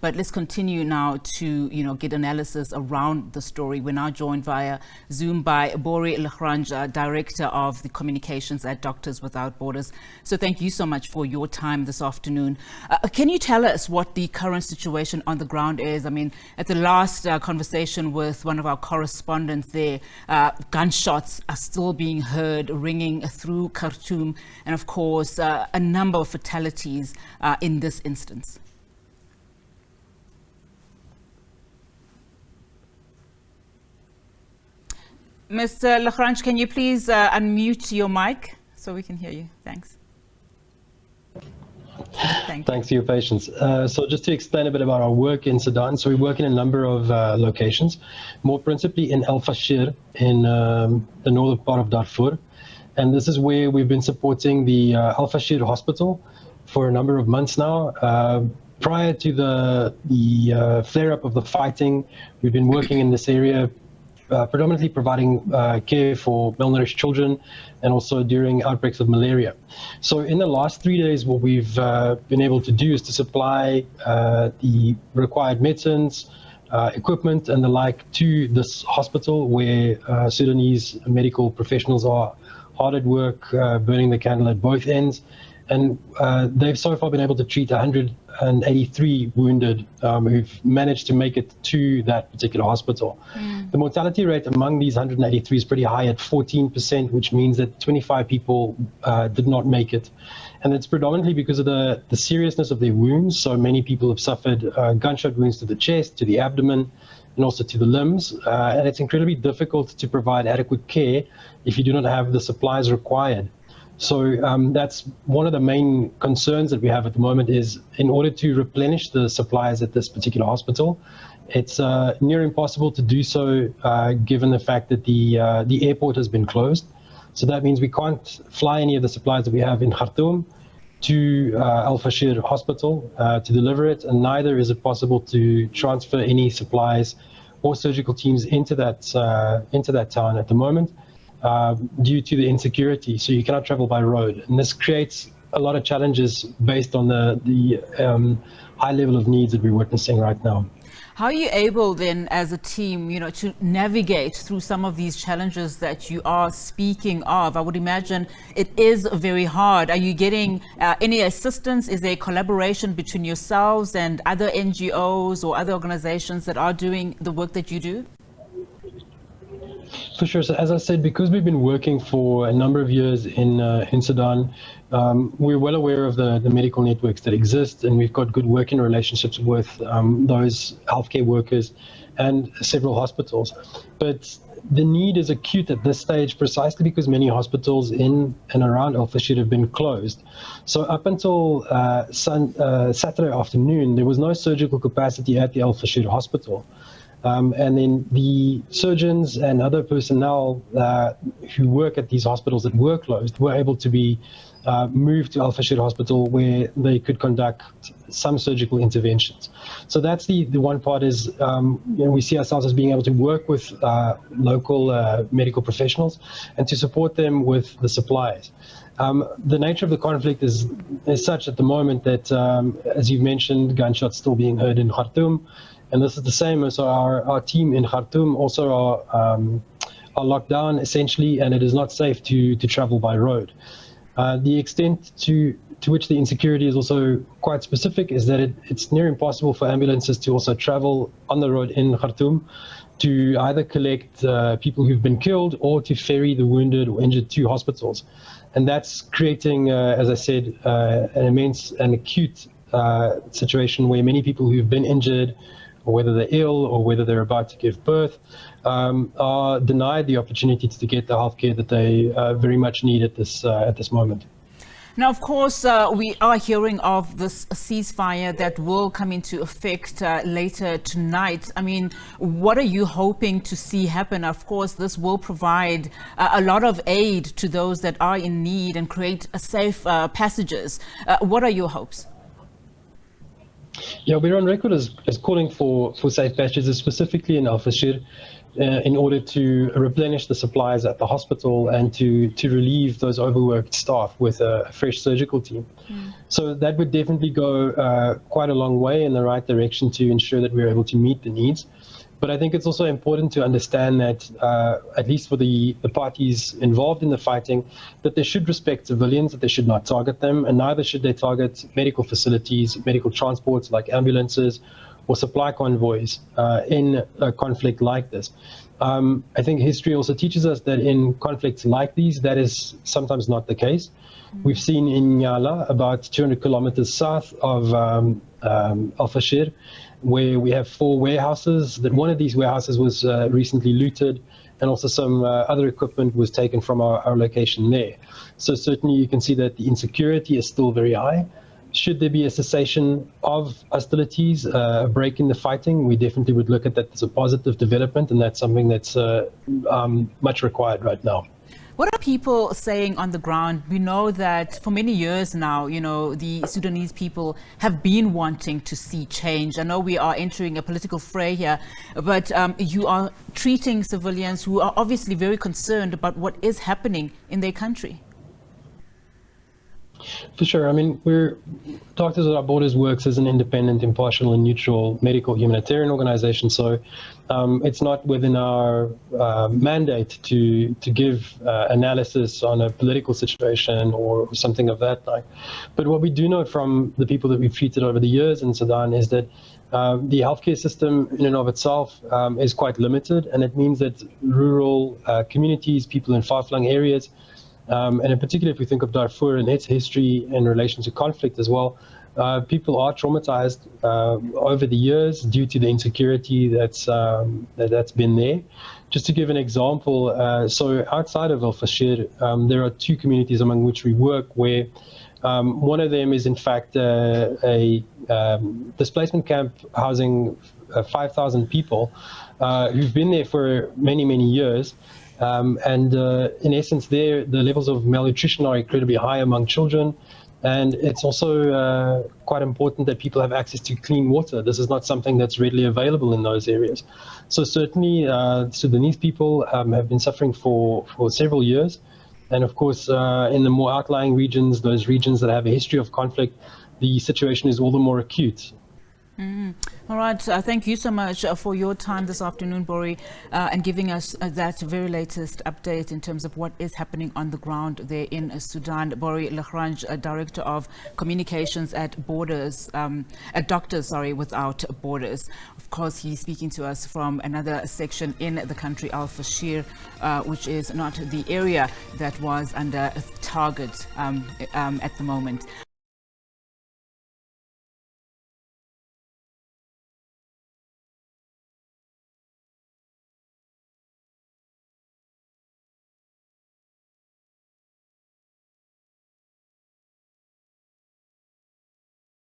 But let's continue now to, get analysis around the story. We're now joined via Zoom by Borrie La Grange, Director of the Communications at Doctors Without Borders. So thank you so much for your time this afternoon. Can you tell us what the current situation on the ground is? I mean, at the last conversation with one of our correspondents there, gunshots are still being heard ringing through Khartoum, and of course, a number of fatalities in this instance. Mr. La Grange, can you please unmute your mic so we can hear you? Thanks. Thanks for your patience. So just to explain a bit about our work in Sudan. So we work in a number of locations, more principally in Al Fashir in the northern part of Darfur. And this is where we've been supporting the Al Fashir hospital for a number of months now. Prior to the flare-up of the fighting, we've been working in this area, predominantly providing care for malnourished children and also during outbreaks of malaria. So in the last 3 days, what we've been able to do is to supply the required medicines, equipment and the like to this hospital where Sudanese medical professionals are hard at work, burning the candle at both ends. And they've so far been able to treat 183 wounded who've managed to make it to that particular hospital. The mortality rate among these 183 is pretty high at 14%, which means that 25 people did not make it. And it's predominantly because of the seriousness of their wounds. So many people have suffered gunshot wounds to the chest, to the abdomen, and also to the limbs. And it's incredibly difficult to provide adequate care if you do not have the supplies required. So that's one of the main concerns that we have at the moment is in order to replenish the supplies at this particular hospital, it's near impossible to do so given the fact that the airport has been closed. So that means we can't fly any of the supplies that we have in Khartoum to Al Fashir hospital to deliver it, and neither is it possible to transfer any supplies or surgical teams into that town at the moment. Due to the insecurity, so you cannot travel by road, and this creates a lot of challenges based on the high level of needs that we're witnessing right now. How are you able then as a team, to navigate through some of these challenges that you are speaking of? I would imagine it is very hard. Are you getting any assistance? Is there collaboration between yourselves and other NGOs or other organizations that are doing the work that you do? For sure. So as I said, because we've been working for a number of years in Sudan, we're well aware of the medical networks that exist, and we've got good working relationships with those healthcare workers and several hospitals. But the need is acute at this stage precisely because many hospitals in and around Al Fashir have been closed. So up until Saturday afternoon, there was no surgical capacity at the Al Fashir hospital. And then the surgeons and other personnel who work at these hospitals that were closed were able to be moved to Al Fashir hospital where they could conduct some surgical interventions. So that's the one part is we see ourselves as being able to work with local medical professionals and to support them with the supplies. The nature of the conflict is such at the moment that, as you've mentioned, gunshots still being heard in Khartoum. And this is the same as our team in Khartoum also are locked down essentially, and it is not safe to travel by road. The extent to which the insecurity is also quite specific is that it's near impossible for ambulances to also travel on the road in Khartoum to either collect people who've been killed or to ferry the wounded or injured to hospitals. And that's creating, as I said, an immense and acute situation where many people who've been injured, or whether they're ill or whether they're about to give birth, are denied the opportunity to get the healthcare that they very much need at this moment. Now, of course, we are hearing of this ceasefire that will come into effect later tonight. I mean, what are you hoping to see happen? Of course, this will provide a lot of aid to those that are in need and create safe passages. What are your hopes? Yeah, we're on record as calling for safe passages, specifically in Al Fashir. in order to replenish the supplies at the hospital and to relieve those overworked staff with a fresh surgical team. So that would definitely go quite a long way in the right direction to ensure that we're able to meet the needs. But I think it's also important to understand that, at least for the parties involved in the fighting, that they should respect civilians, that they should not target them, and neither should they target medical facilities, medical transports like ambulances or supply convoys in a conflict like this. I think history also teaches us that in conflicts like these, that is sometimes not the case. We've seen in Nyala, about 200 kilometers south of Al-Fashir, where we have 4 warehouses, that one of these warehouses was recently looted, and also some other equipment was taken from our location there. So certainly you can see that the insecurity is still very high. Should there be a cessation of hostilities, a break in the fighting, we definitely would look at that as a positive development, and that's something that's much required right now. What are people saying on the ground? We know that for many years now, the Sudanese people have been wanting to see change. I know we are entering a political fray here, but you are treating civilians who are obviously very concerned about what is happening in their country. For sure. I mean, Doctors Without Borders works as an independent, impartial, and neutral medical humanitarian organization. So it's not within our mandate to give analysis on a political situation or something of that like. But what we do know from the people that we've treated over the years in Sudan is that the healthcare system in and of itself is quite limited, and it means that rural communities, people in far-flung areas, and in particular, if we think of Darfur and its history in relation to conflict as well, people are traumatized over the years due to the insecurity that's been there. Just to give an example, so outside of Al-Fashir, there are 2 communities among which we work where one of them is in fact a displacement camp housing 5,000 people who've been there for many, many years. And in essence, there, the levels of malnutrition are incredibly high among children. And it's also quite important that people have access to clean water. This is not something that's readily available in those areas. So certainly, Sudanese people have been suffering for several years. And of course, in the more outlying regions, those regions that have a history of conflict, the situation is all the more acute. All right. Thank you so much for your time this afternoon, Borrie, and giving us that very latest update in terms of what is happening on the ground there in Sudan. Borrie La Grange, Director of Communications at Doctors Without Borders. Of course, he's speaking to us from another section in the country, Al-Fashir, which is not the area that was under target at the moment.